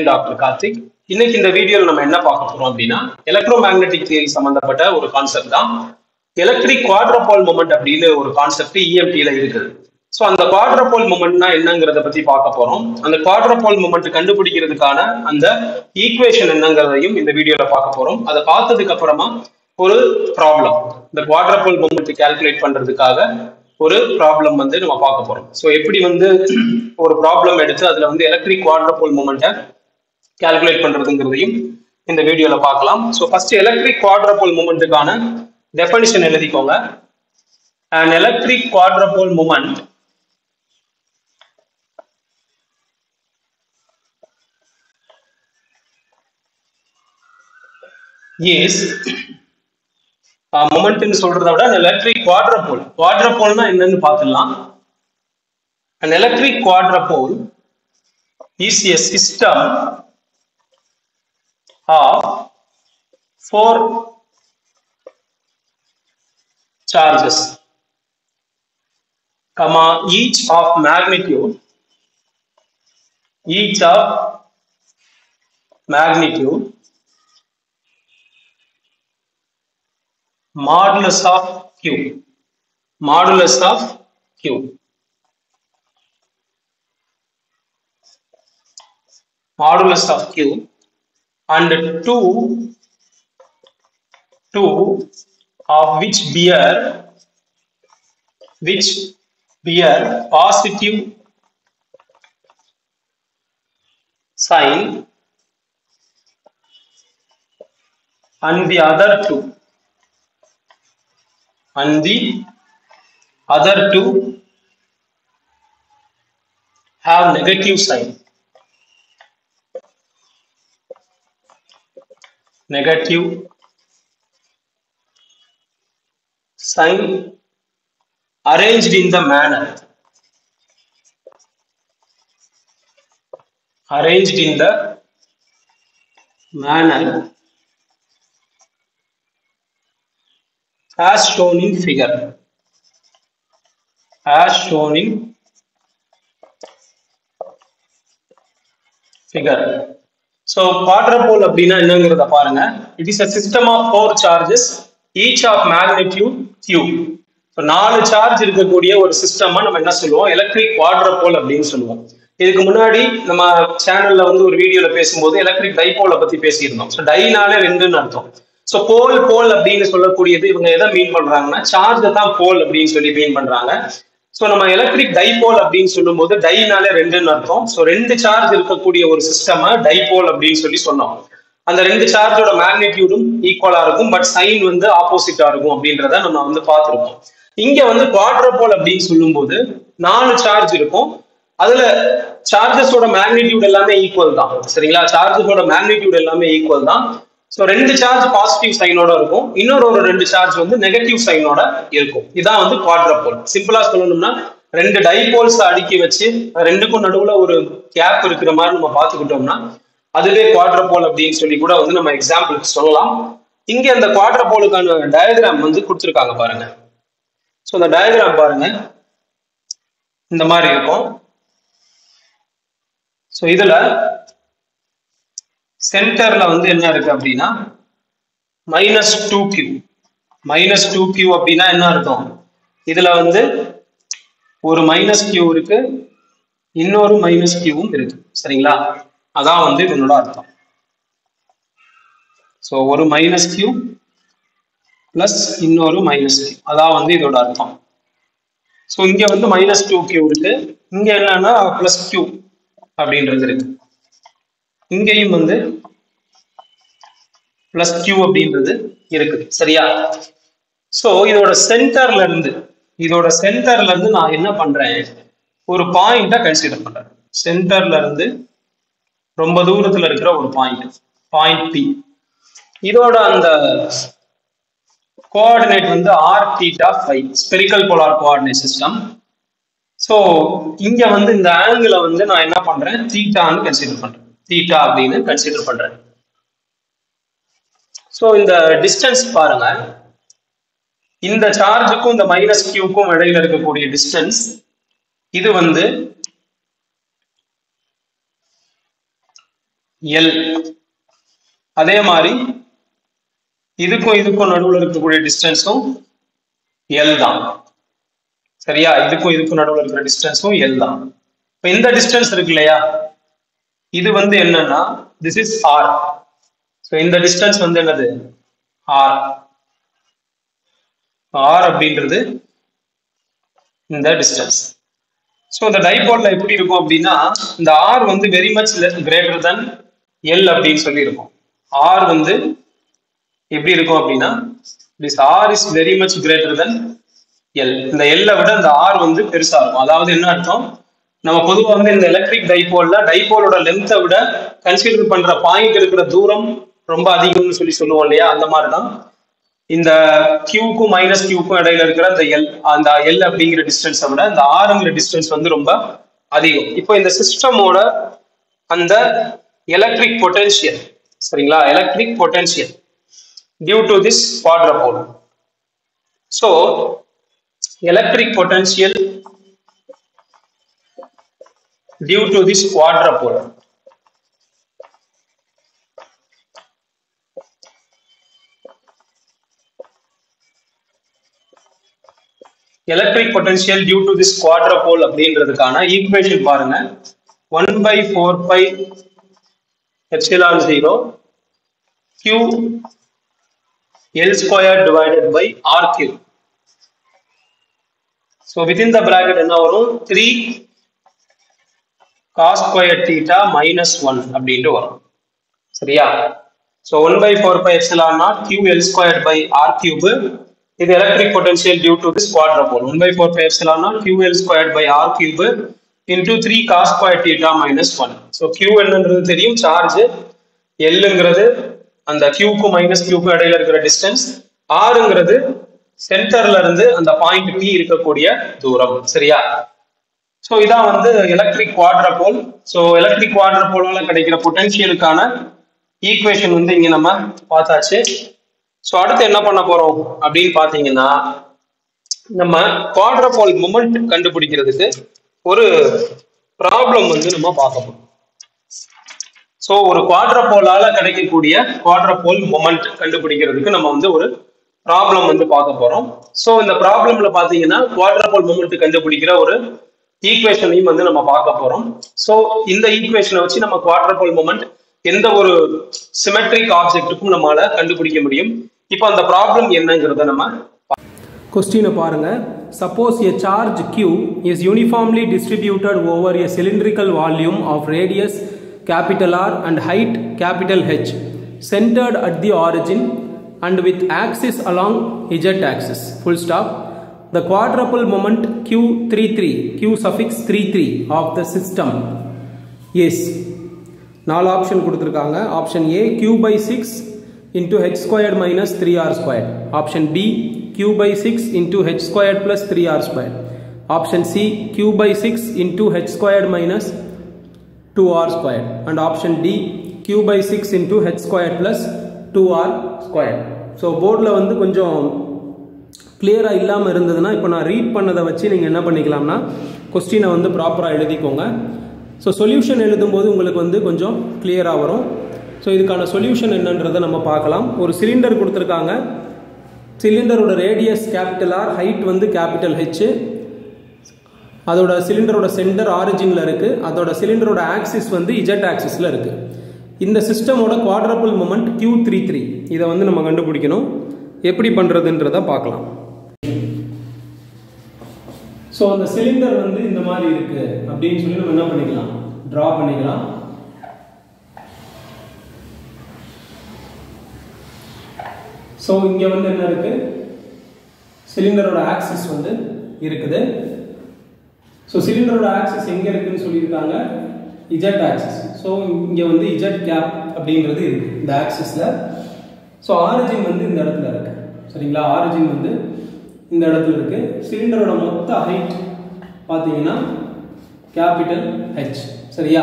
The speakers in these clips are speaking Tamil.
டாக்டர் கார்த்திக். இன்னைக்கு இந்த வீடியோல நம்ம என்ன பார்க்க போறோம் அப்படின்னா எலக்ட்ரோமேக்னெட்டிக் தியரி சம்பந்தப்பட்ட ஒரு கான்செப்ட் தான் எலக்ட்ரிக் குவாட்ரபோல் மொமெண்ட் அப்படின்னு ஒரு கான்செப்ட் இஎம்டில இருக்குது. ஸோ அந்த குவாட்ரபோல் மொமெண்ட்னா என்னங்கிறத பத்தி பார்க்க போறோம். அந்த குவாட்ரபோல் மொமெண்ட் கண்டுபிடிக்கிறதுக்கான அந்த ஈக்குவேஷன் என்னங்கிறதையும் இந்த வீடியோல பார்க்க போறோம். அதை பார்த்ததுக்கு அப்புறமா ஒரு ப்ராப்ளம், இந்த குவாட்ரபோல் மொமெண்ட் கால்குலேட் பண்றதுக்காக ஒரு ப்ராப்ளம் வந்து நம்ம பார்க்க போறோம். ஸோ எப்படி வந்து ஒரு ப்ராப்ளம் எடுத்து அதுல வந்து எலக்ட்ரிக் குவாட்ரபோல் மொமெண்ட்டை கால்குலேட் பண்றதுங்கிறதையும் இந்த வீடியோல பார்க்கலாம். ஸோ ஃபர்ஸ்ட் எலக்ட்ரிக் குவாட்ரபோல் மொமெண்ட்டுக்கான டெஃபினிஷன் எழுதிக்கோங்க. An electric quadrupole moment is moment ன்னு சொல்றதை விட எலக்ட்ரிக் குவாட்ரபோல், குவாட்ரபோல்னா என்னன்னு பார்த்துடலாம். An electric quadrupole is a system of four charges, each of magnitude modulus of q and two of which bear positive sign and the other two have negative sign. Arranged in the manner as shown in figure. So quadrupole அப்படினா என்னங்கறத பாருங்க. It is a system of four charges each of magnitude q. So நாலு சார்ஜ் இருக்கக்கூடிய ஒரு சிஸ்டமா நம்ம என்ன சொல்லுவோம், எலக்ட்ரிக் குவாட்ரபோல் அப்படின்னு சொல்லுவோம். இதுக்கு முன்னாடி நம்ம சேனல்ல வந்து ஒரு வீடியோல பேசும்போது எலக்ட்ரிக் டைபோலை பத்தி பேசியிருந்தோம். ஸோ டைனாலே ரெண்டுன்னு அர்த்தம். ஸோ போல் அப்படின்னு சொல்லக்கூடியது இவங்க எதை மீன் பண்றாங்கன்னா சார்ஜை தான் போல் அப்படின்னு சொல்லி மீன் பண்றாங்க. ஸோ நம்ம எலக்ட்ரிக் டைபோல் அப்படின்னு சொல்லும் போது டைனாலே ரெண்டுன்னு அர்த்தம். ஸோ ரெண்டு சார்ஜ் இருக்கக்கூடிய ஒரு சிஸ்டமை டைபோல் அப்படின்னு சொல்லி சொன்னோம். அந்த ரெண்டு சார்ஜோட மேக்னிடியூடும் ஈக்குவலா இருக்கும், பட் சைன் வந்து ஆப்போசிட்டா இருக்கும் அப்படின்றத நம்ம வந்து பார்த்துருக்கோம். இங்க வந்து குவாட்ரபோல் அப்படின்னு சொல்லும் போது நாலு சார்ஜ் இருக்கும், அதுல சார்ஜஸோட மேக்னிடியூட் எல்லாமே ஈக்குவல் தான். சரிங்களா, சார்ஜஸோட மேக்னிடியூட் எல்லாமே ஈக்குவல் தான். ஸோ ரெண்டு சார்ஜ் பாசிட்டிவ் சைனோட இருக்கும், இன்னொரு ரெண்டு சார்ஜ் வந்து நெகட்டிவ் சைனோட இருக்கும். இதான் வந்து குவாட்ரபோல். சிம்பிளா சொல்லணும்னா ரெண்டு டைபோல்ஸ் அடுக்கி வச்சு ரெண்டுக்கும் நடுவுல ஒரு கேப் இருக்கிற மாதிரி நம்ம பார்த்துக்கிட்டோம்னா அதுவே குவாட்ரபோல் அப்படின்னு சொல்லி கூட வந்து நம்ம எக்ஸாம்பிளுக்கு சொல்லலாம். இங்க அந்த குவாட்ரபோலுக்கான டயக்ராம் வந்து கொடுத்துருக்காங்க பாருங்க. ஸோ இந்த டயக்ராம் பாருங்க, இந்த மாதிரி இருக்கும். ஸோ இதுல சென்டர்ல வந்து என்ன இருக்கு அப்படின்னா -2q. -2q அப்படின்னா என்ன அர்த்தம், இதுல வந்து ஒரு -q இருக்கு, இன்னொரு -qவும் இருக்கு. சரிங்களா, அதான் வந்து இதனோட அர்த்தம். ஸோ ஒரு -q பிளஸ் இன்னொரு -q, அதான் வந்து இதோட அர்த்தம். ஸோ இங்க வந்து -2q இருக்கு, இங்க என்னன்னா +q அப்படின்றது இருக்கு, இங்கேயும் வந்து +q அப்படின்றது இருக்குது. சரியா, சோ இதோட சென்டர்ல இருந்து நான் என்ன பண்றேன், ஒரு பாயிண்ட கன்சிடர் பண்றேன். சென்டர்ல இருந்து ரொம்ப தூரத்துல இருக்கிற ஒரு பாயிண்ட் P. இதோட அந்த கோஆர்டினேட் வந்து r, θ, spherical polar coordinate system. So இங்க வந்து இந்த ஆங்கிளை வந்து நான் என்ன பண்றேன், தீட்டான்னு கன்சிடர் பண்றேன், தீட்டா அப்படின்னு கன்சிடர் பண்றேன். சோ இந்த டிஸ்டன்ஸ் பாருங்க, இந்த சார்ஜுக்கும் இந்த -q இடையில இருக்கக்கூடிய டிஸ்டன்ஸ் இது வந்து L. அதே மாதிரி இதுக்கும் இதுக்கும் நடுவுல இருக்கக்கூடிய டிஸ்டன்ஸும் L தான். சரியா? இதுக்கும் நடுவுல இருக்கிற டிஸ்டன்ஸும் L தான். இப்போ இந்த டிஸ்டன்ஸ் இருக்கு இல்லையா, இது வந்து என்னன்னா this is R. ஸோ இந்த டிஸ்டன்ஸ் வந்து என்னது? R. R அப்படின்றது இந்த டிஸ்டன்ஸ். ஸோ இந்த டைபோல்ல எப்படி இருக்கும் அப்படின்னா, இந்த R வந்து very much greater than L அப்படின்னு சொல்லி இருக்கும். R வந்து எப்படி இருக்கும் அப்படின்னா, this R is very much greater than L. இந்த L விட இந்த R வந்து பெருசா இருக்கும். அதாவது என்ன அர்த்தம், நம்ம பொதுவாக வந்து இந்த எலக்ட்ரிக் டைபோல்ல டைபோலோட லென்த்தை விட கன்சிடர் பண்ற பாயிண்ட் இருக்கிற தூரம் ரொம்ப அதிகம்னு சொல்லுவோம் இல்லையா, அந்த மாதிரி தான் இந்த கியூக்கும் மைனஸ் கியூக்கும் இடையில இருக்கிற அந்த எல் அப்படிங்கிற டிஸ்டன்ஸை விட இந்த ஆறுங்கிற டிஸ்டன்ஸ் வந்து ரொம்ப அதிகம். இப்போ இந்த சிஸ்டமோட அந்த எலக்ட்ரிக் பொட்டன்ஷியல், சரிங்களா, electric potential due to this quadrupole. So electric potential due to this quadrupole. Electric potential due to this quadrupole அப்படின்றதுக்கான ஈக்குவேஷன் பாருங்க. 1/4 pi epsilon 0 q L square divided by R cube. So within the bracket என்ன வரும், 3 cos square theta minus 1 அப்படின்ட்டு வரும். சரியா? So 1/4 pi epsilon 0 q L square by R cube. இது electric potential due to this quadrupole. 1/4 pi epsilon 0 q L squared by R cube into 3 cos square theta minus 1. So q என்னன்றது தெரியும், சார்ஜ். Lங்கிறது அந்த qக்கும் மைனஸ் qக்கும் இடையில இருக்கிற டிஸ்டன்ஸ். Rங்கிறது சென்டர்ல இருந்து அந்த பாயிண்ட் P இருக்கக்கூடிய தூரம். சரியா? ஸோ இதான் வந்து எலக்ட்ரிக் குவாட்ரபோல். ஸோ எலக்ட்ரிக் குவாட்ரபோலால கிடைக்கிற பொட்டன்ஷியலுக்கான ஈக்குவேஷன் வந்து இங்க நம்ம பார்த்தாச்சு. ஸோ அடுத்து என்ன பண்ண போறோம் அப்படின்னு பாத்தீங்கன்னா, நம்ம குவாட்ரபோல் மொமெண்ட் கண்டுபிடிக்கிறதுக்கு ஒரு ப்ராப்ளம் வந்து நம்ம பார்க்க போறோம். ஸோ ஒரு குவாட்ரபோலால கிடைக்கக்கூடிய குவாட்ரபோல் மொமெண்ட் கண்டுபிடிக்கிறதுக்கு நம்ம வந்து ஒரு ப்ராப்ளம் வந்து பார்க்க போறோம். ஸோ இந்த ப்ராப்ளம்ல பாத்தீங்கன்னா குவாட்ரபோல் மொமெண்ட் கண்டுபிடிக்கிற ஒரு ஈக்குவேஷனையும் வந்து நம்ம பார்க்க போறோம். ஸோ இந்த ஈக்குவேஷனை வச்சு நம்ம குவாட்ரபோல் மொமெண்ட் எந்த ஒரு சிமெட்ரிக் ஆப்ஜெக்ட்டுக்கும் நம்மளால கண்டுபிடிக்க முடியும். இப்போ அந்த ப்ராப்ளம் என்னங்கிறத நம்ம கொஸ்டினை பாருங்க. Suppose a charge q is uniformly distributed over a cylindrical volume of radius capital R and height capital H, centered at the origin and with axis along z axis, full stop. The quadrupole moment q33 q suffix 33 of the system is 4 option கொடுத்திருக்காங்க. Option A q/6 into h squared minus 3r squared. Option B q/6 into h squared plus 3r squared. Option C q/6 into h squared minus 2r squared. And option D q/6 into h squared plus 2r squared. So போர்டில் வந்து கொஞ்சம் கிளியராக இல்லாமல் இருந்ததுன்னா இப்போ நான் ரீட் பண்ணதை வச்சு நீங்கள் என்ன பண்ணிக்கலாம்னா கொஸ்டினை வந்து ப்ராப்பராக எழுதிக்கோங்க. ஸோ சொல்யூஷன் எழுதும்போது உங்களுக்கு வந்து கொஞ்சம் கிளியராக வரும். ஸோ இதுக்கான சொல்யூஷன் என்னன்றதை நம்ம பார்க்கலாம். ஒரு சிலிண்டர் கொடுத்துருக்காங்க. சிலிண்டரோட ரேடியஸ் கேபிட்டல் ஆர், ஹைட் வந்து கேபிட்டல் ஹெச். அதோட சிலிண்டரோட சென்டர் ஆரிஜினில் இருக்குது. அதோட சிலிண்டரோட ஆக்சிஸ் வந்து இஜெட் ஆக்சிஸில் இருக்குது. இந்த சிஸ்டமோட குவாட்ரபுள் மொமெண்ட் q33. இதை வந்து நம்ம கண்டுபிடிக்கணும். எப்படி பண்ணுறதுன்றதை பார்க்கலாம். ஸோ அந்த சிலிண்டர் வந்து இந்த மாதிரி இருக்குது அப்படின்னு சொல்லி நம்ம என்ன பண்ணிக்கலாம், ட்ரா பண்ணிக்கலாம். ஸோ இங்கே வந்து என்ன இருக்கு, சிலிண்டரோட ஆக்சிஸ் வந்து இருக்குது. ஸோ சிலிண்டரோட ஆக்சிஸ் எங்கே இருக்குன்னு சொல்லியிருக்காங்க, இஜெட் ஆக்சிஸ். ஸோ இங்கே வந்து இஜெட் கேப் அப்படின்றது இருக்கு இந்த ஆக்சிஸில். ஸோ ஆரிஜின் வந்து இந்த இடத்துல இருக்கு. சரிங்களா, ஆரிஜின் வந்து இந்த இடத்துல இருக்கு. சிலிண்டரோட மொத்த ஹைட் பார்த்தீங்கன்னா கேபிட்டல் ஹெச். சரியா,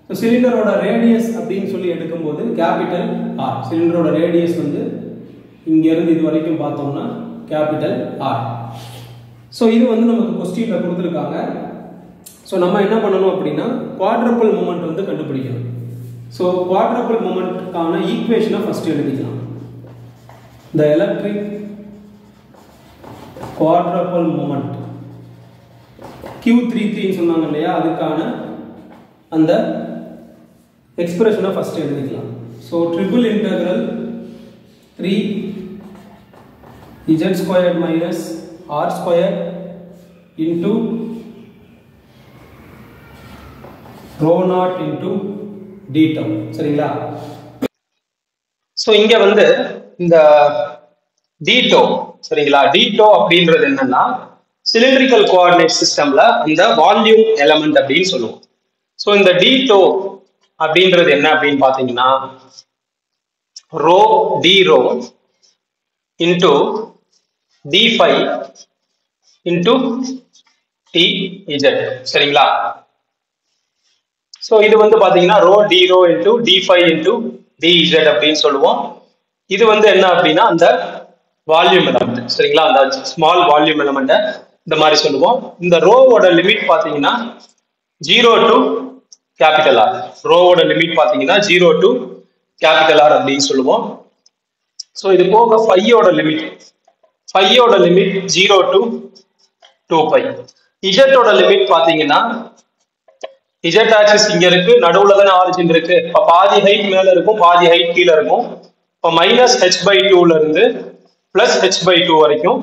ஸோ சிலிண்டரோட ரேடியஸ் அப்படின்னு சொல்லி எடுக்கும்போது கேபிட்டல் ஆர். சிலிண்டரோட ரேடியஸ் வந்து இங்கேருந்து இது வரைக்கும் பார்த்தோம்னா கேபிட்டல் ஆர். ஸோ இது வந்து நமக்கு கொஸ்டினில் கொடுத்துருக்காங்க. ஸோ நம்ம என்ன பண்ணணும் அப்படின்னா குவாட்ரபிள் மூமெண்ட் வந்து கண்டுபிடிக்கணும். ஸோ குவாட்ரபிள் மொமெண்ட்டுக்கான ஈக்குவேஷனை ஃபர்ஸ்ட் எழுதிக்கலாம். The electric quadrupole moment Q33 சொன்னாங்க இல்லையா, அதுக்கான அந்த எக்ஸ்பிரஷனை ஃபர்ஸ்ட் எழுதிக்கலாம். So triple integral 3 z square minus r square into rho naught into d டவு. சரிங்களா? ஸோ இங்க வந்து இந்த d டவு, சரிங்களா, d டவு அப்படின்றது என்னன்னா சிலிண்ட்ரிக்கல் கோஆர்டினேட் சிஸ்டம்ல இந்த வால்யூம் எலமெண்ட் அப்படின்னு சொல்லுவோம். ஸோ இந்த d டவு அப்படின்றது என்ன அப்படின்னு பாத்தீங்கன்னா row d row into d5 into dz. சரிங்களா? ஸோ இது வந்து பாத்தீங்கன்னா row d row into d5 into dz அப்படின்னு சொல்லுவோம். இது வந்து என்ன அப்படின்னா அந்த வால்யூம் எலமெண்ட். சரிங்களா? அந்த ஸ்மால் வால்யூம் எலமெண்ட்டை இந்த மாதிரி சொல்லுவோம். இந்த ரோவோட லிமிட் பாத்தீங்கன்னா 0 டு கேபிட்டல் ஆர். ரோவோட லிமிட் பாத்தீங்கன்னா 0 டு கேபிட்டல் ஆர் அப்படின்னு சொல்லுவோம். ஸோ இது போக ஃபையோட லிமிட் 0 டு 2π. இஜெட்டோட லிமிட் பாத்தீங்கன்னா இஜெட் ஆக்சிஸ் இங்க இருக்கு, நடுவுல தானே ஆரிஜின் இருக்கு. இப்ப பாதி ஹைட் மேல இருக்கும், பாதி ஹைட் கீழே இருக்கும். இப்போ -h/2ல இருந்து +h/2 வரைக்கும்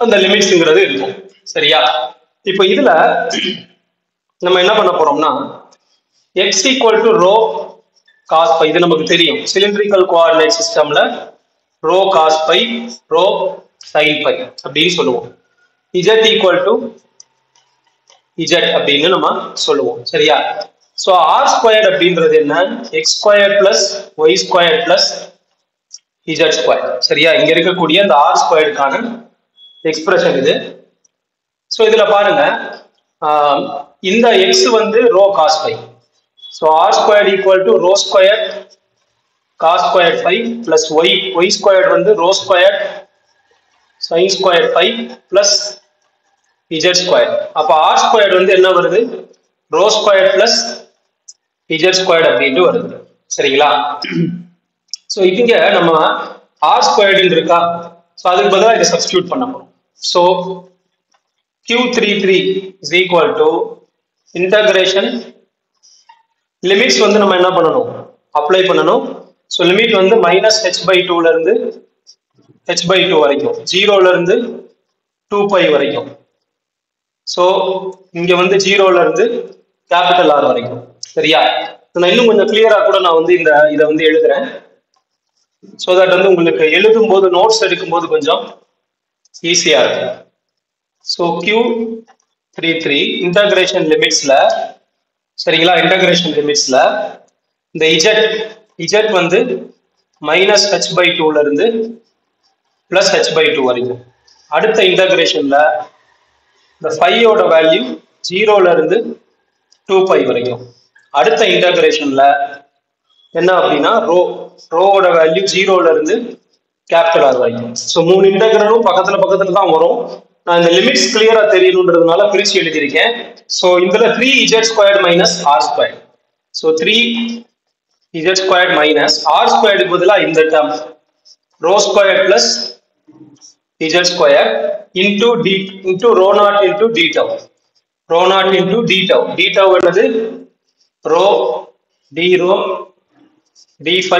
அந்த லிமிட்ஸ்ங்கிறது இருக்கும். சரியா? இப்போ இதுல நம்ம என்ன பண்ண போறோம்னா x = ரோ cos π. இது நமக்கு தெரியும். சிலிண்ட்ரிக்கல் கோஆர்டினேட் சிஸ்டம்ல ரோ cos π, ரோ sin π அப்படின்னு சொல்லுவோம். z = z அப்படின்னு நம்ம சொல்லுவோம். சரியா? சோ r² அப்படின்றது என்ன? x² + y² + z². சரியா? இங்க இருக்கக்கூடிய அந்த r²க்கான எக்ஸ்பிரஷன் இது. சோ இதுல பாருங்க, இந்த x வந்து row cos π. So r² = ρ² cos² π plus y² வந்து ρ² sin² π plus z². அப்ப r² வந்து என்ன வருது? ρ² plus z² அப்படின்ட்டு வருது. சரிங்களா? சோ இங்க நம்ம r² இருக்கா, சோ அதுக்கு பதிலா இதை சப்ஸ்டிடியூட் பண்ண போறோம். So Q33 is equal to integration limits வந்து நம்ம என்ன பண்ணணும்? அப்ளை பண்ணணும். சோ லிமிட் வந்து -h/2ல இருந்து h/2 வரைக்கும், 0ல இருந்து 2π வரைக்கும். சோ இங்க வந்து 0ல இருந்து கேபிட்டல் R வரைக்கும். சரியா? நான் இன்னும் கொஞ்சம் கிளியரா கூட நான் வந்து இதை வந்து எழுதுறேன். சோ தட் வந்து உங்களுக்கு எழுதும் போது நோட்ஸ் எடுக்கும் போது கொஞ்சம் ஈஸியா இருக்கும். சோ Q33 இன்டகிரேஷன் லிமிட்ஸ்ல, சரிங்களா, இன்டகிரேஷன் லிமிட்ஸ்ல இந்த z வந்து -h/2ல இருந்து +h/2 வரைக்கும். அடுத்த இன்டகிரேஷன்ல இந்த 5 வேல்யூ 0ல இருந்து 2π வரைக்கும். அடுத்த இன்டகிரேஷன்ல என்ன அப்படின்னா ரோவோட வேல்யூ 0ல இருந்து கேபிட்டல் R வரைக்கும். ஸோ 3 இன்டகிரலும் பக்கத்துல தான் வரும். நான் இந்த லிமிட்ஸ் கிளியரா தெரியணுன்றதுனால பிரிச்சு எழுதியிருக்கேன். ஸோ இதுல 3z² - r². So 3z² - r² பதிலாக இந்த term ρ² plus z² into ρ0 into d tau. ρ0 into d tau. d tau என்னது? ρ d ρ d5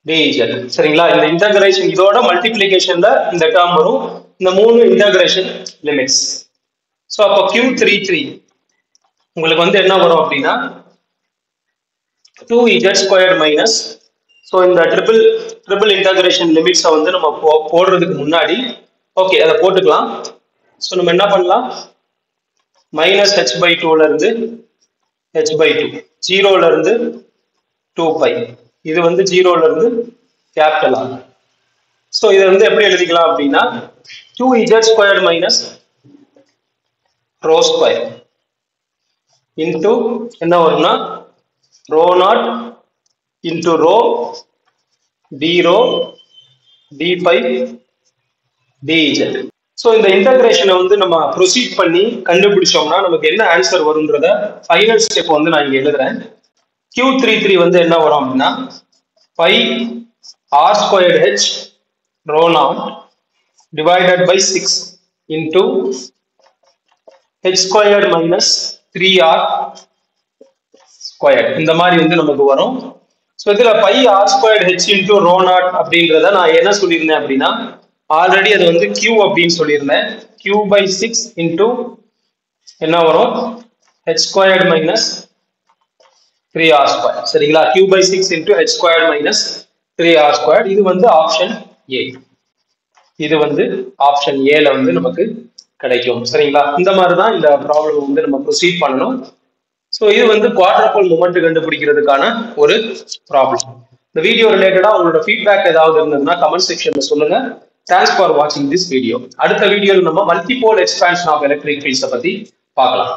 dz. சரிங்களா? இந்த இன்டகிரேஷன் இதோட மல்டிப்ளிகேஷன்ல இந்த டேர்ம் வரும். இந்த 3 இன்டகிரேஷன் லிமிட்ஸ். சோ அப்ப Q33 உங்களுக்கு வந்து என்ன வரும் அப்படின்னா 2z² மைனஸ், ஸோ இந்த ட்ரிபிள் இன்டகிரேஷன் லிமிட்ஸை வந்து நம்ம போடுறதுக்கு முன்னாடி ஓகே அதை போட்டுக்கலாம். ஸோ நம்ம என்ன பண்ணலாம்? -h/2ல இருந்து h/2, 0ல இருந்து 2π, இது வந்து 0ல இருந்து கேபிட்டல் ஆகும். ஸோ இதை வந்து எப்படி எழுதிக்கலாம் அப்படின்னா 2z² மைனஸ் ρ² இன்டூ என்ன வரும்னா ρ0 into ρ d ρ d5 dz. So இந்த இன்டகிரேஷனை வந்து நம்ம ப்ரொசீட் பண்ணி கண்டுபிடிச்சோம்னா நமக்கு என்ன ஆன்சர் வரும்ன்றத ஃபைனல் ஸ்டெப் வந்து நான் இங்க எழுதுறேன். Q33 வந்து என்ன வரும் அப்படின்னா pi r squared h rho naught divided by 6 into h squared minus 3r squared. இந்த மாதிரி வந்து நமக்கு வரும். ஸோ இதுல pi r squared h into rho naught அப்படின்றத நான் என்ன சொல்லியிருந்தேன் அப்படின்னா ஆல்ரெடி அது வந்து q அப்படின்னு சொல்லியிருந்தேன். q by 6 into என்ன வரும் h squared minus 3r squared. சரிங்களா? q by 6 into h squared minus 3r squared. இது வந்து ஆப்ஷன் A. இது வந்து ஆப்ஷன் ஏல வந்து நமக்கு கிடைக்கும். சரிங்களா? இந்த மாதிரி தான் இந்த ப்ராப்ளம் வந்து நம்ம ப்ரொசீட் பண்ணணும். ஸோ இது வந்து குவாட்ரபிள் மொமெண்ட் கண்டுபிடிக்கிறதுக்கான ஒரு ப்ராப்ளம். இந்த வீடியோ ரிலேட்டடா உங்களோட ஃபீட்பேக் ஏதாவது இருந்ததுன்னா கமெண்ட் செக்ஷன்ல சொல்லுங்க. தேங்க்ஸ் ஃபார் வாட்சிங் திஸ் வீடியோ. அடுத்த வீடியோவில் நம்ம மல்டிபோல் எக்ஸ்பான்ஷன் ஆஃப் எலக்ட்ரிக் ஃபீல்ட்ஸை பத்தி பார்க்கலாம்.